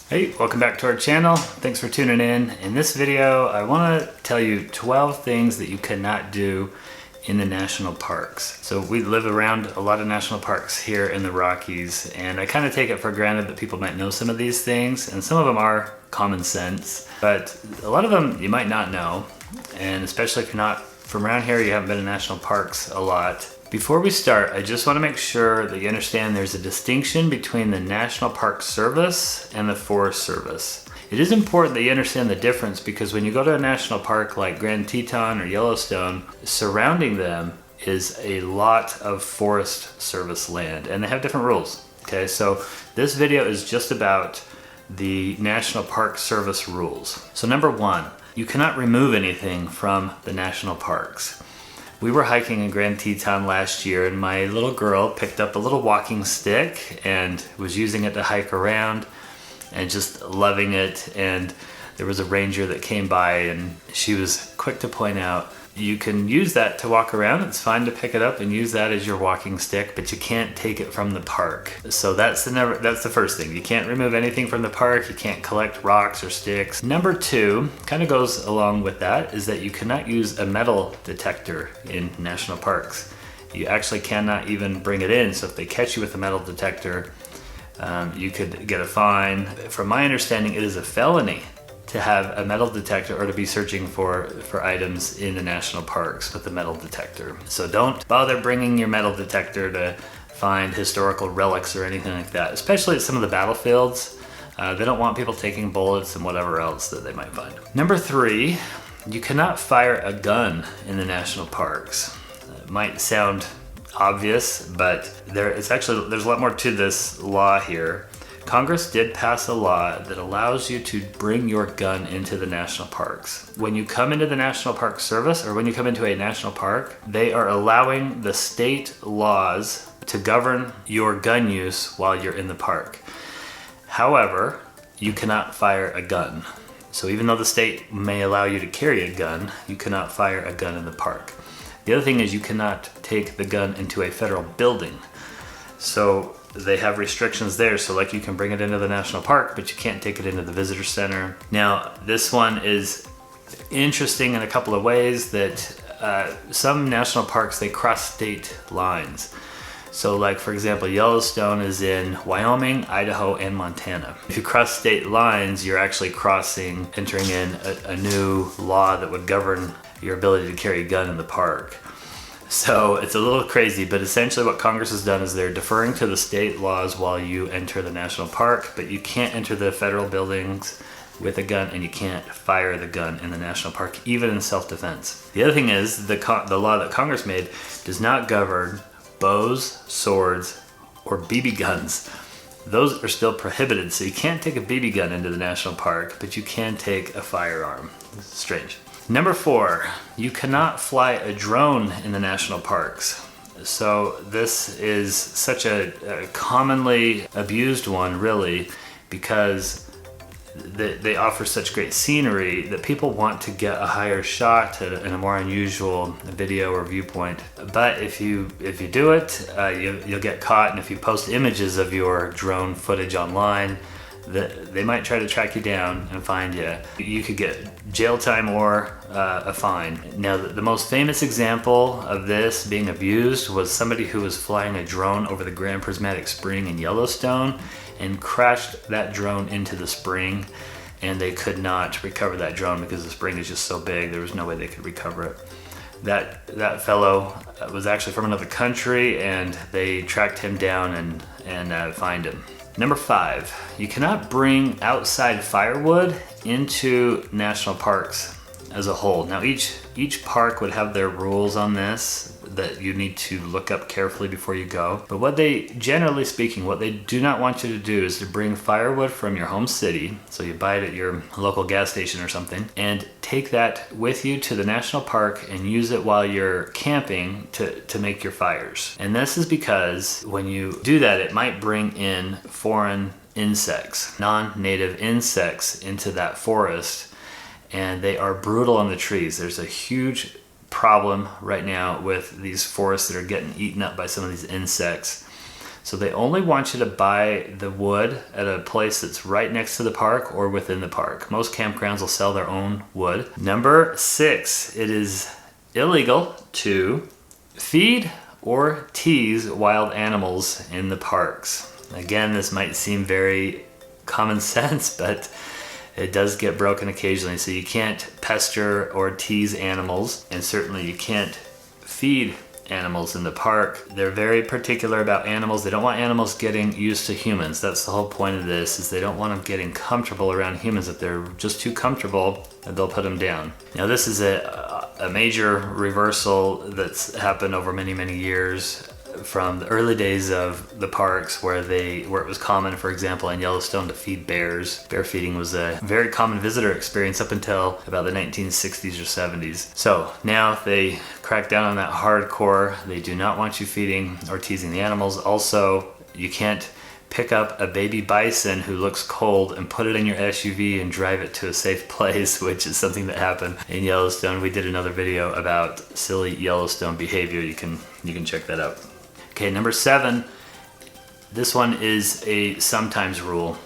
Hey, welcome back to our channel. Thanks for tuning in. In this video, I want to tell you 12 things that you cannot do in the national parks. So we live around a lot of national parks here in the Rockies, and I kind of take it for granted that people might know some of these things, and some of them are common sense, but a lot of them you might not know, and especially if you're not from around here, you haven't been to national parks a lot. Before we start, I just want to make sure that you understand there's a distinction between the National Park Service and the Forest Service. It is important that you understand the difference because when you go to a national park like Grand Teton or Yellowstone, surrounding them is a lot of Forest Service land and they have different rules. Okay, so this video is just about the National Park Service rules. So number one, you cannot remove anything from the national parks. We were hiking in Grand Teton last year and my little girl picked up a little walking stick and was using it to hike around and just loving it, and there was a ranger that came by and she was quick to point out, you can use that to walk around, it's fine to pick it up and use that as your walking stick, but you can't take it from the park. So that's the first thing. You can't remove anything from the park, you can't collect rocks or sticks. Number two, kind of goes along with that, is that you cannot use a metal detector in national parks. You actually cannot even bring it in, so if they catch you with a metal detector, you could get a fine. From my understanding, it is a felony to have a metal detector or to be searching for items in the national parks with a metal detector. So don't bother bringing your metal detector to find historical relics or anything like that, especially at some of the battlefields. They don't want people taking bullets and whatever else that they might find. Number three, you cannot fire a gun in the national parks. It might sound obvious, but there's a lot more to this law here. Congress did pass a law that allows you to bring your gun into the national parks. When you come into the National Park Service or when you come into a national park, they are allowing the state laws to govern your gun use while you're in the park. However, you cannot fire a gun. So even though the state may allow you to carry a gun, you cannot fire a gun in the park. The other thing is you cannot take the gun into a federal building. So they have restrictions there, so like you can bring it into the national park, but you can't take it into the visitor center. Now, this one is interesting in a couple of ways that some national parks, they cross state lines. So like, for example, Yellowstone is in Wyoming, Idaho, and Montana. If you cross state lines, you're actually entering in a new law that would govern your ability to carry a gun in the park. So it's a little crazy, but essentially what Congress has done is they're deferring to the state laws while you enter the national park, but you can't enter the federal buildings with a gun and you can't fire the gun in the national park, even in self-defense. The other thing is the law that Congress made does not govern bows, swords, or BB guns. Those are still prohibited, so you can't take a BB gun into the national park, but you can take a firearm. This is strange. Number four, you cannot fly a drone in the national parks. So this is such a commonly abused one, really, because they offer such great scenery that people want to get a higher shot and a more unusual video or viewpoint. But if you do it, you'll get caught, and if you post images of your drone footage online, they might try to track you down and find you. You could get jail time or a fine. Now, the most famous example of this being abused was somebody who was flying a drone over the Grand Prismatic Spring in Yellowstone and crashed that drone into the spring, and they could not recover that drone because the spring is just so big, there was no way they could recover it. That fellow was actually from another country, and they tracked him down and fined him. Number five, you cannot bring outside firewood into national parks as a whole. Now each park would have their rules on this that you need to look up carefully before you go. But generally speaking, what they do not want you to do is to bring firewood from your home city, so you buy it at your local gas station or something, and take that with you to the national park and use it while you're camping to make your fires. And this is because when you do that, it might bring in foreign insects, non-native insects into that forest, and they are brutal on the trees. There's a huge problem right now with these forests that are getting eaten up by some of these insects. So they only want you to buy the wood at a place that's right next to the park or within the park. Most campgrounds will sell their own wood. Number 6, it is illegal to feed or tease wild animals in the parks. Again, this might seem very common sense, but it does get broken occasionally. So you can't pester or tease animals, and certainly you can't feed animals in the park. They're very particular about animals. They don't want animals getting used to humans. That's the whole point of this, is they don't want them getting comfortable around humans. If they're just too comfortable, they'll put them down. Now this is a major reversal that's happened over many, many years, from the early days of the parks where it was common, for example, in Yellowstone to feed bears. Bear feeding was a very common visitor experience up until about the 1960s or 70s. So now they crack down on that hardcore. They do not want you feeding or teasing the animals. Also, you can't pick up a baby bison who looks cold and put it in your SUV and drive it to a safe place, which is something that happened in Yellowstone. We did another video about silly Yellowstone behavior. You can check that out. Okay, number 7, this one is a sometimes rule.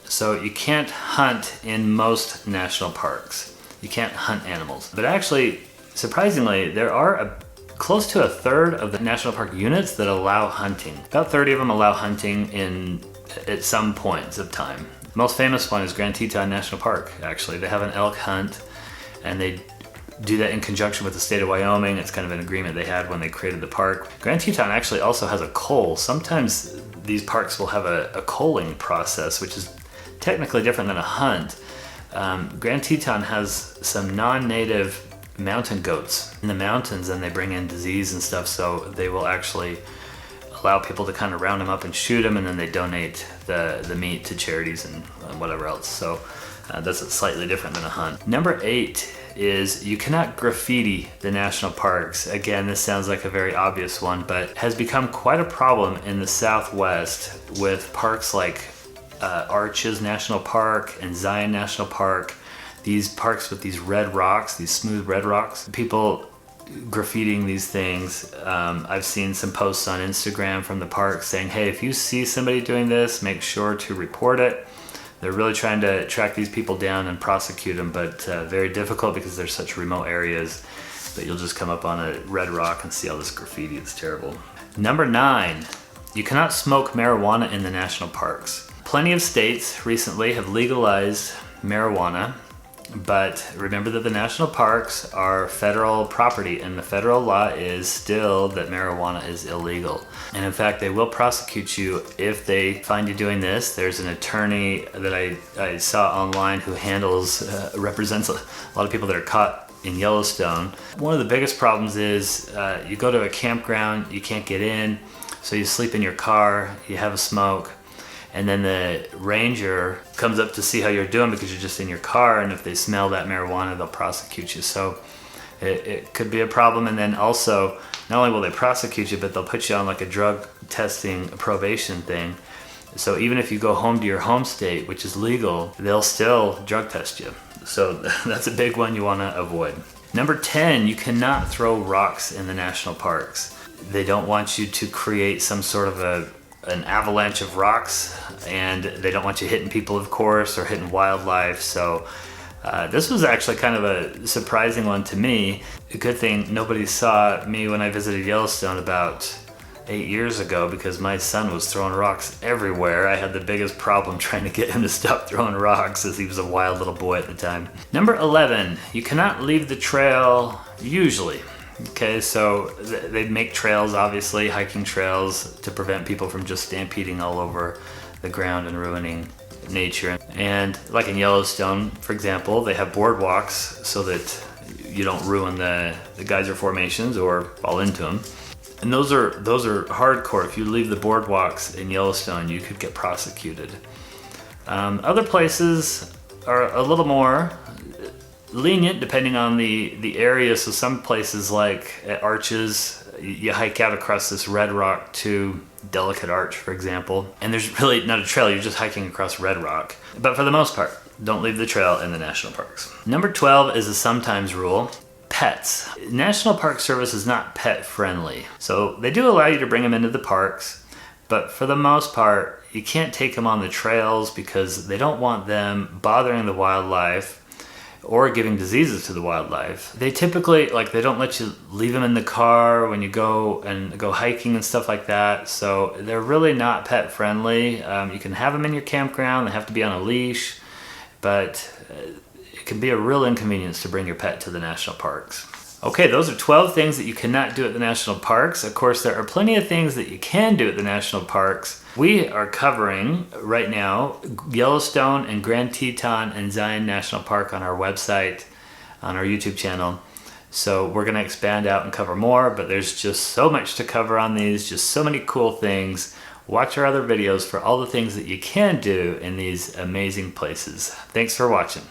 So you can't hunt in most national parks. You can't hunt animals. But actually, surprisingly, there are close to a third of the national park units that allow hunting. About 30 of them allow hunting at some points of time. The most famous one is Grand Teton National Park, actually. They have an elk hunt, and they do that in conjunction with the state of Wyoming. It's kind of an agreement they had when they created the park. Grand Teton actually also has a coal. Sometimes these parks will have a coaling process, which is technically different than a hunt. Grand Teton has some non-native mountain goats in the mountains, and they bring in disease and stuff, so they will actually allow people to kind of round them up and shoot them, and then they donate the meat to charities and whatever else. So that's slightly different than a hunt. Number 8 is you cannot graffiti the national parks. Again, this sounds like a very obvious one, but has become quite a problem in the Southwest with parks like Arches National Park and Zion National Park. These parks with these red rocks, these smooth red rocks. People graffitiing these things. I've seen some posts on Instagram from the park saying, hey, if you see somebody doing this, make sure to report it. They're really trying to track these people down and prosecute them, but very difficult because they're such remote areas that you'll just come up on a red rock and see all this graffiti. It's terrible. Number 9, you cannot smoke marijuana in the national parks. Plenty of states recently have legalized marijuana, but remember that the national parks are federal property, and the federal law is still that marijuana is illegal. And in fact, they will prosecute you if they find you doing this. There's an attorney that I saw online who represents a lot of people that are caught in Yellowstone. One of the biggest problems is you go to a campground, you can't get in, so you sleep in your car, you have a smoke, and then the ranger comes up to see how you're doing because you're just in your car, and if they smell that marijuana, they'll prosecute you. So it could be a problem. And then also, not only will they prosecute you, but they'll put you on like a drug testing probation thing. So even if you go home to your home state, which is legal, they'll still drug test you. So that's a big one you want to avoid. Number 10, you cannot throw rocks in the national parks. They don't want you to create some sort of an avalanche of rocks, and they don't want you hitting people, of course, or hitting wildlife. So this was actually kind of a surprising one to me. A good thing nobody saw me when I visited Yellowstone about 8 years ago, because my son was throwing rocks everywhere. I had the biggest problem trying to get him to stop throwing rocks, as he was a wild little boy at the time. Number 11, you cannot leave the trail usually. Okay, so they make trails, obviously, hiking trails, to prevent people from just stampeding all over the ground and ruining nature. And like in Yellowstone, for example, they have boardwalks so that you don't ruin the geyser formations or fall into them. And those are hardcore. If you leave the boardwalks in Yellowstone, you could get prosecuted. Other places are a little more lenient depending on the area. So some places like at Arches, you hike out across this red rock to Delicate Arch, for example, and there's really not a trail, you're just hiking across red rock. But for the most part, don't leave the trail in the national parks. Number 12 is a sometimes rule. Pets. National Park Service is not pet friendly. So they do allow you to bring them into the parks, but for the most part, you can't take them on the trails because they don't want them bothering the wildlife or giving diseases to the wildlife. They typically, they don't let you leave them in the car when you go hiking and stuff like that. So they're really not pet friendly. You can have them in your campground. They have to be on a leash, but it can be a real inconvenience to bring your pet to the national parks. Okay, those are 12 things that you cannot do at the national parks. Of course, there are plenty of things that you can do at the national parks. We are covering right now Yellowstone and Grand Teton and Zion National Park on our website, on our YouTube channel. So we're gonna expand out and cover more, but there's just so much to cover on these, just so many cool things. Watch our other videos for all the things that you can do in these amazing places. Thanks for watching.